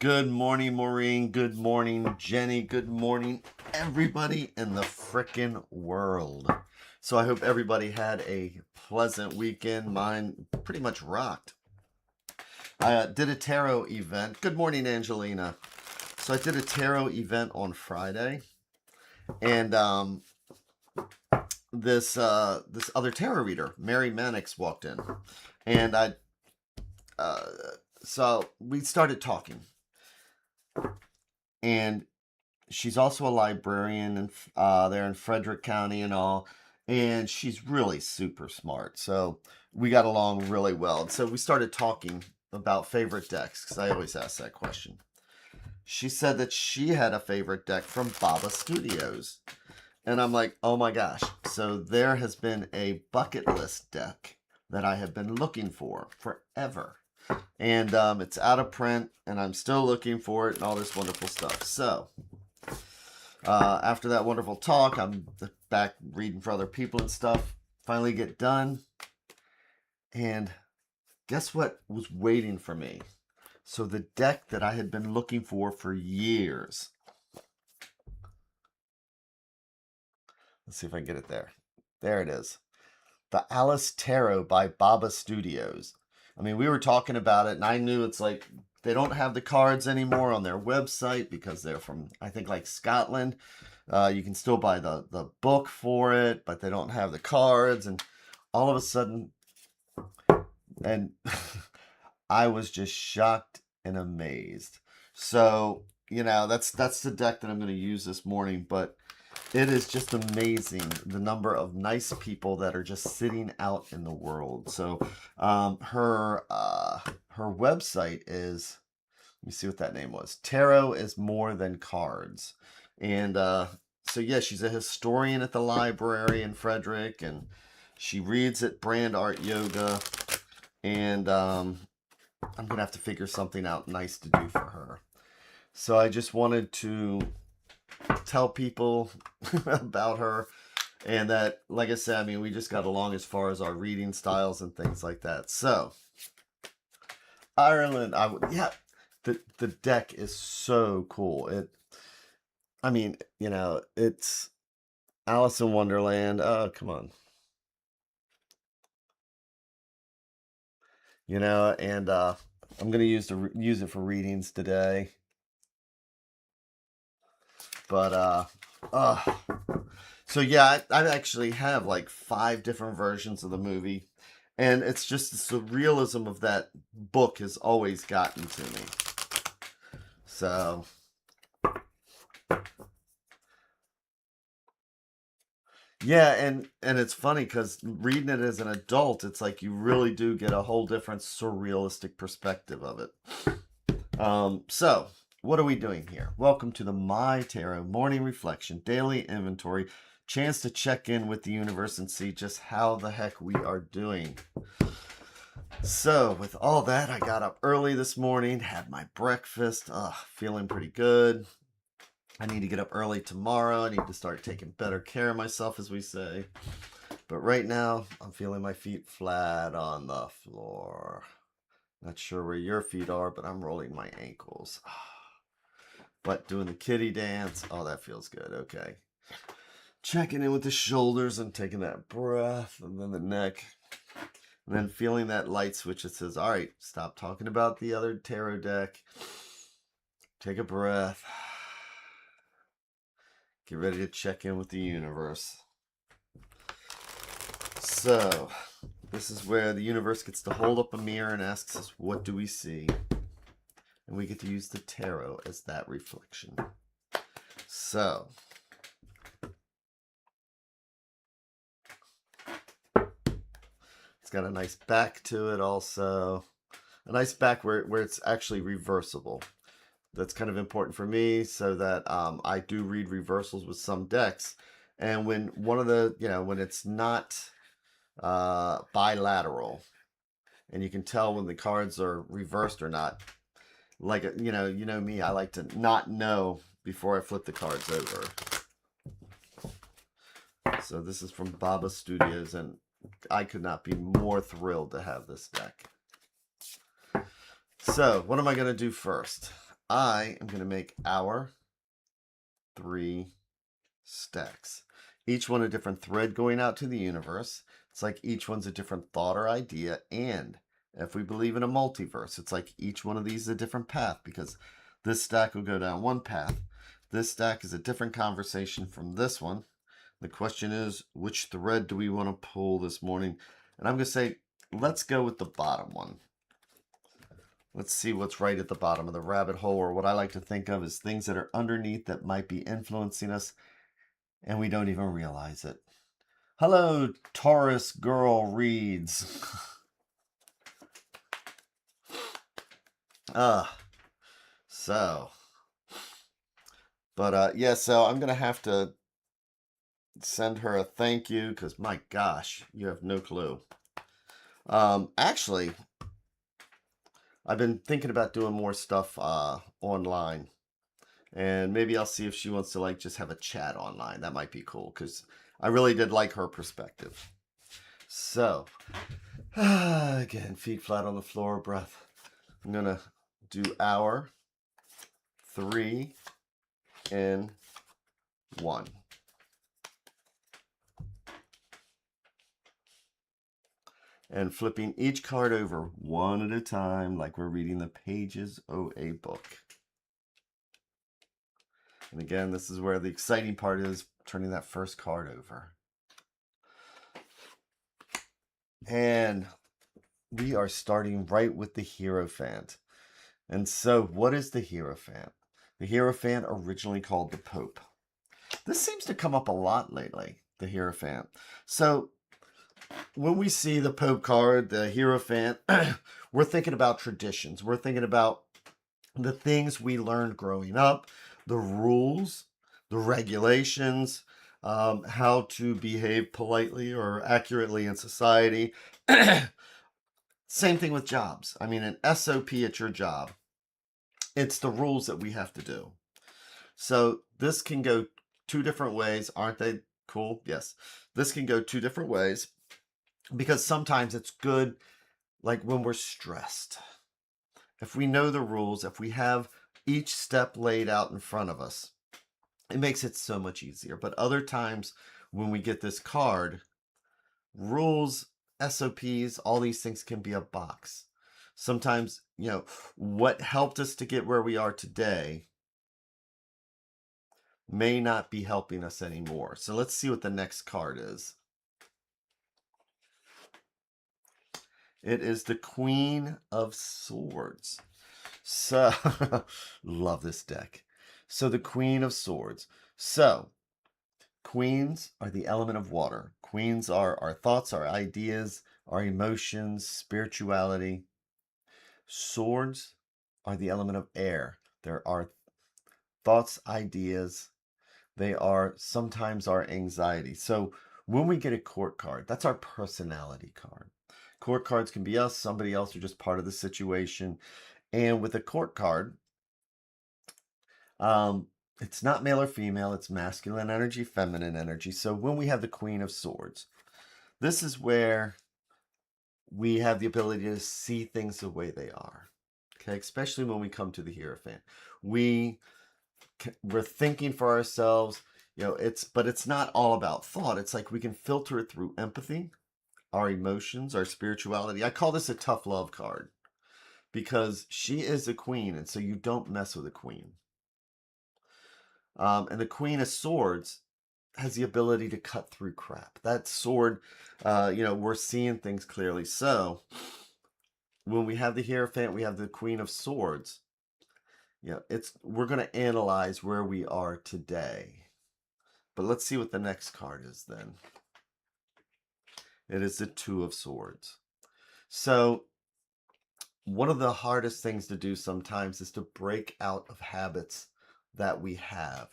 Good morning, Maureen. Good morning, Jenny. Good morning, everybody in the frickin' world. So I hope everybody had a pleasant weekend. Mine pretty much rocked. I did a tarot event. Good morning, Angelina. So I did a tarot event on Friday, and this other tarot reader, Mary Mannix, walked in, and so we started talking, and she's also a librarian and there in Frederick County and all, and she's really super smart. So we got along really well. And so we started talking about favorite decks because I always ask that question. She said that she had a favorite deck from Baba Studios. And I'm like, oh my gosh. So there has been a bucket list deck that I have been looking for forever. And it's out of print, and I'm still looking for it and all this wonderful stuff. So after that wonderful talk, I'm back reading for other people and stuff. Finally get done. And guess what was waiting for me? So the deck that I had been looking for years. Let's see if I can get it there. There it is. The Alice Tarot by Baba Studios. I mean, we were talking about it, and I knew it's like they don't have the cards anymore on their website because they're from, I think, like Scotland. You can still buy the book for it, but they don't have the cards. And all of a sudden, and I was just shocked and amazed. So, you know, that's the deck that I'm going to use this morning, but it is just amazing the number of nice people that are just sitting out in the world. So her website is, let me see what that name was. Tarot is More Than Cards. And so yeah, she's a historian at the library in Frederick, and she reads at Brand Art Yoga. And I'm going to have to figure something out nice to do for her. So I just wanted to tell people about her, and that, like I said, I mean, we just got along as far as our reading styles and things like that. So Ireland, the deck is so cool. I mean, you know, it's Alice in Wonderland. Oh, come on. You know, and I'm gonna use it for readings today. But so yeah, I actually have like 5 different versions of the movie, and it's just the realism of that book has always gotten to me. So yeah, and it's funny because reading it as an adult, it's like you really do get a whole different surrealistic perspective of it. So what are we doing here? Welcome to the MyTarot Morning Reflection Daily Inventory. Chance to check in with the universe and see just how the heck we are doing. So with all that, I got up early this morning, had my breakfast, feeling pretty good. I need to get up early tomorrow. I need to start taking better care of myself, as we say. But right now, I'm feeling my feet flat on the floor. Not sure where your feet are, but I'm rolling my ankles. But doing the kitty dance, oh, that feels good. Okay. Checking in with the shoulders and taking that breath, and then the neck. And then feeling that light switch that says, all right, stop talking about the other tarot deck. Take a breath. Get ready to check in with the universe. So, this is where the universe gets to hold up a mirror and asks us, what do we see? And we get to use the tarot as that reflection. So, it's got a nice back to it also. A nice back where it's actually reversible. That's kind of important for me, so that I do read reversals with some decks. And when one of the, when it's not bilateral, and you can tell when the cards are reversed or not, like, you know me, I like to not know before I flip the cards over. So this is from Baba Studios, and I could not be more thrilled to have this deck. So what am I going to do first? I am going to make our 3 stacks. Each one a different thread going out to the universe. It's like each one's a different thought or idea. And if we believe in a multiverse, it's like each one of these is a different path, because this stack will go down one path. This stack is a different conversation from this one. The question is, which thread do we want to pull this morning? And I'm going to say, let's go with the bottom one. Let's see what's right at the bottom of the rabbit hole, or what I like to think of as things that are underneath that might be influencing us and we don't even realize it. Hello, Taurus Girl Reads. So I'm going to have to send her a thank you, because my gosh, you have no clue. Actually, I've been thinking about doing more stuff online, and maybe I'll see if she wants to just have a chat online. That might be cool, because I really did like her perspective. So, again, feet flat on the floor, breath. I'm going to do our 3 in 1. And flipping each card over one at a time, like we're reading the pages of a book. And again, this is where the exciting part is, turning that first card over. And we are starting right with the Hierophant. And so, what is the Hierophant? The Hierophant, originally called the Pope. This seems to come up a lot lately, the Hierophant. So, when we see the Pope card, the Hierophant, we're thinking about traditions. We're thinking about the things we learned growing up, the rules, the regulations, how to behave politely or accurately in society. Same thing with jobs. I mean, an SOP at your job. It's the rules that we have to do. So this can go 2 different ways. Aren't they cool? Yes. This can go 2 different ways, because sometimes it's good, like when we're stressed. If we know the rules, if we have each step laid out in front of us, it makes it so much easier. But other times when we get this card, rules, SOPs, all these things can be a box. Sometimes, what helped us to get where we are today may not be helping us anymore. So let's see what the next card is. It is the Queen of Swords. So, love this deck. So the Queen of Swords. So, queens are the element of water. Queens are our thoughts, our ideas, our emotions, spirituality. Swords are the element of air. There are thoughts, ideas. They are sometimes our anxiety. So when we get a court card, that's our personality card. Court cards can be us, somebody else, or just part of the situation. And with a court card, it's not male or female, it's masculine energy, feminine energy. So when we have the Queen of Swords, this is where we have the ability to see things the way they are. Okay, especially when we come to the Hierophant. We're thinking for ourselves, but it's not all about thought. It's like we can filter it through empathy, our emotions, our spirituality. I call this a tough love card, because she is a queen, and so you don't mess with a queen. And the Queen of Swords has the ability to cut through crap. That sword, we're seeing things clearly. So when we have the Hierophant, we have the Queen of Swords. We're going to analyze where we are today. But let's see what the next card is then. It is the Two of Swords. So one of the hardest things to do sometimes is to break out of habits that we have.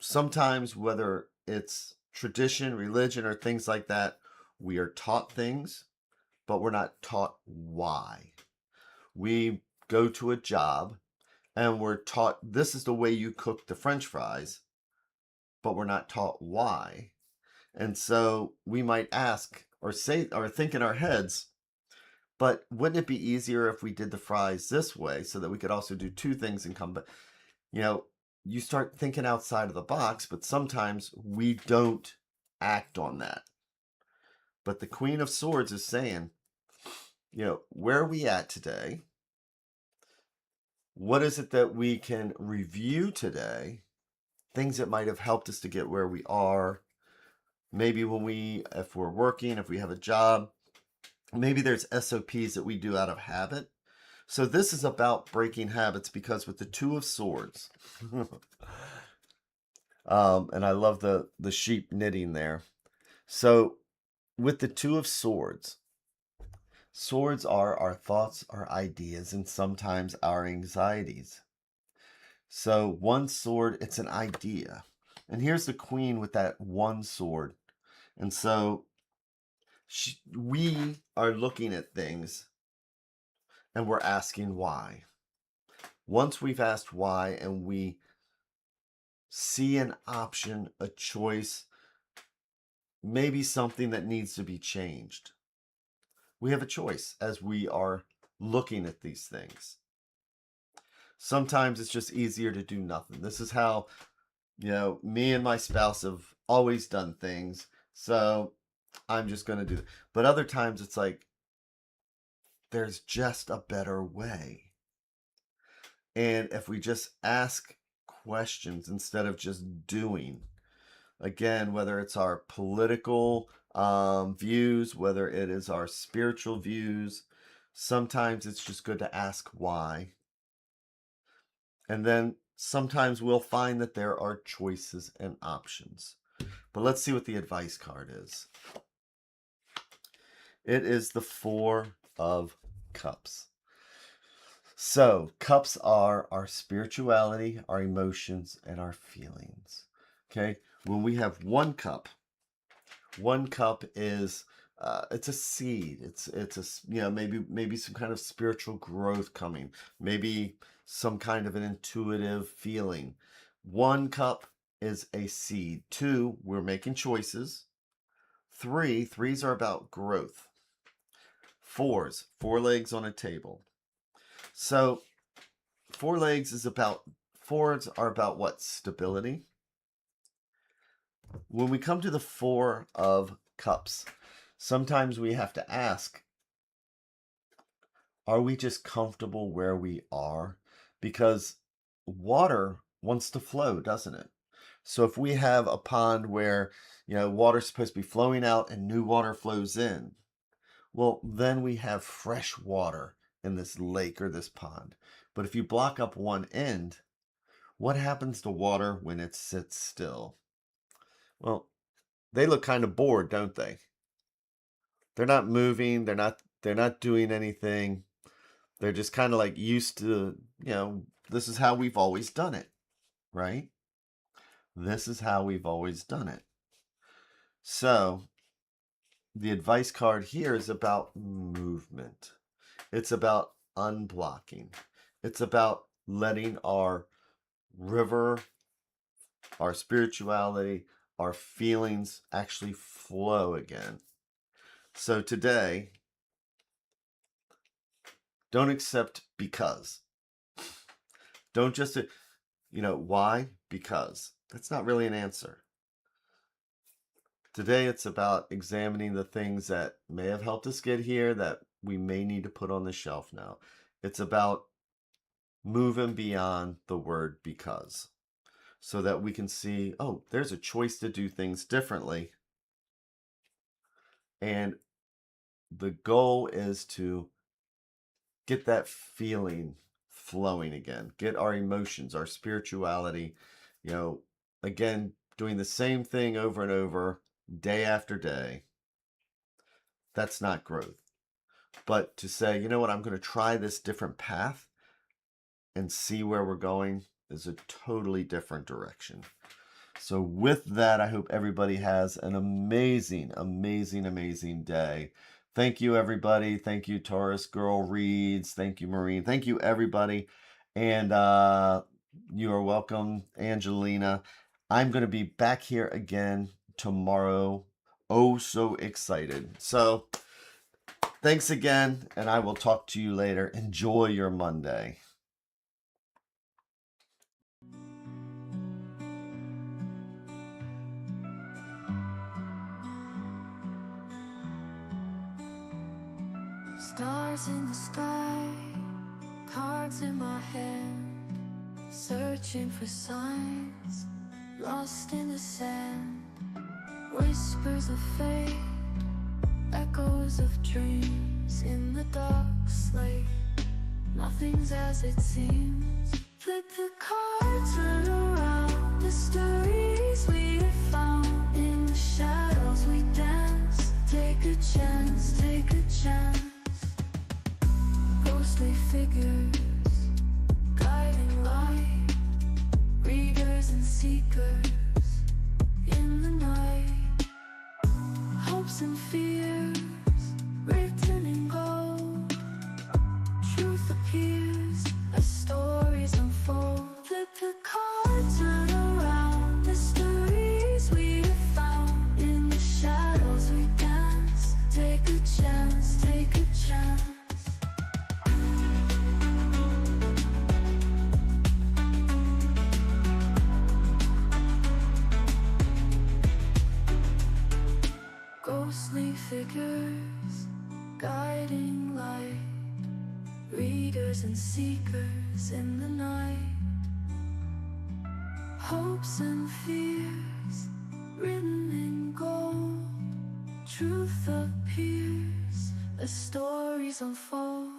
Sometimes, whether it's tradition, religion, or things like that, we are taught things, but we're not taught why. We go to a job and we're taught this is the way you cook the French fries, but we're not taught why. And so we might ask or say or think in our heads, But wouldn't it be easier if we did the fries this way so that we could also do two things and come back? You know, you start thinking outside of the box, but sometimes we don't act on that. But the Queen of Swords is saying, where are we at today? What is it that we can review today? Things that might have helped us to get where we are. Maybe if we're working, if we have a job, maybe there's SOPs that we do out of habit. So this is about breaking habits, because with the Two of Swords, and I love the sheep knitting there. So with the Two of Swords, swords are our thoughts, our ideas, and sometimes our anxieties. So one sword, it's an idea. And here's the queen with that one sword. And so we are looking at things and we're asking why. Once we've asked why and we see an option, a choice, maybe something that needs to be changed, we have a choice as we are looking at these things. Sometimes it's just easier to do nothing. This is how, me and my spouse have always done things. So I'm just going to do it. But other times it's like, there's just a better way. And if we just ask questions instead of just doing, again, whether it's our political views, whether it is our spiritual views, sometimes it's just good to ask why. And then sometimes we'll find that there are choices and options. But let's see what the advice card is. It is the Four of Cups. So, cups are our spirituality, our emotions, and our feelings. Okay? When we have one cup is it's a seed. It's a maybe some kind of spiritual growth coming. Maybe some kind of an intuitive feeling. One cup is a seed. Two, we're making choices. Threes are about growth. Four legs on a table. So fours are about what? Stability. When we come to the Four of Cups, sometimes we have to ask, are we just comfortable where we are? Because water wants to flow, doesn't it? So if we have a pond where, water's supposed to be flowing out and new water flows in, well, then we have fresh water in this lake or this pond. But if you block up one end, what happens to water when it sits still? Well, they look kind of bored, don't they? They're not moving, they're not doing anything. They're just kind of like used to, this is how we've always done it, right? This is how we've always done it. So, the advice card here is about movement. It's about unblocking. It's about letting our river, our spirituality, our feelings actually flow again. So today, don't accept because. Don't just, why? Because. That's not really an answer. Today, it's about examining the things that may have helped us get here that we may need to put on the shelf now. It's about moving beyond the word because, so that we can see, oh, there's a choice to do things differently. And the goal is to get that feeling flowing again, get our emotions, our spirituality, again, doing the same thing over and over, day after day. That's not growth. But to say, you know what, I'm going to try this different path and see where we're going is a totally different direction. So with that, I hope everybody has an amazing, amazing, amazing day. Thank you, everybody. Thank you, Taurus Girl Reads. Thank you, Maureen. Thank you, everybody. And you are welcome, Angelina. I'm going to be back here again tomorrow. Oh, so excited. So Thanks again, and I will talk to you later. Enjoy your Monday. Stars in the sky, cards in my hand, searching for signs, lost in the sand. Whispers of fate, echoes of dreams in the dark slate. Nothing's as it seems. Flip the cards, turn around. Mysteries we have found. In the shadows we dance. Take a chance, take a chance. Ghostly figures, guiding light. Readers and seekers in the night. Hopes and fears written in gold. Truth appears as stories unfold. Flip the cards, turn around. Mysteries we have found. In the shadows we dance. Take a chance, take a chance. Ghostly figures, guiding light. Readers and seekers in the night. Hopes and fears written in gold. Truth appears as stories unfold.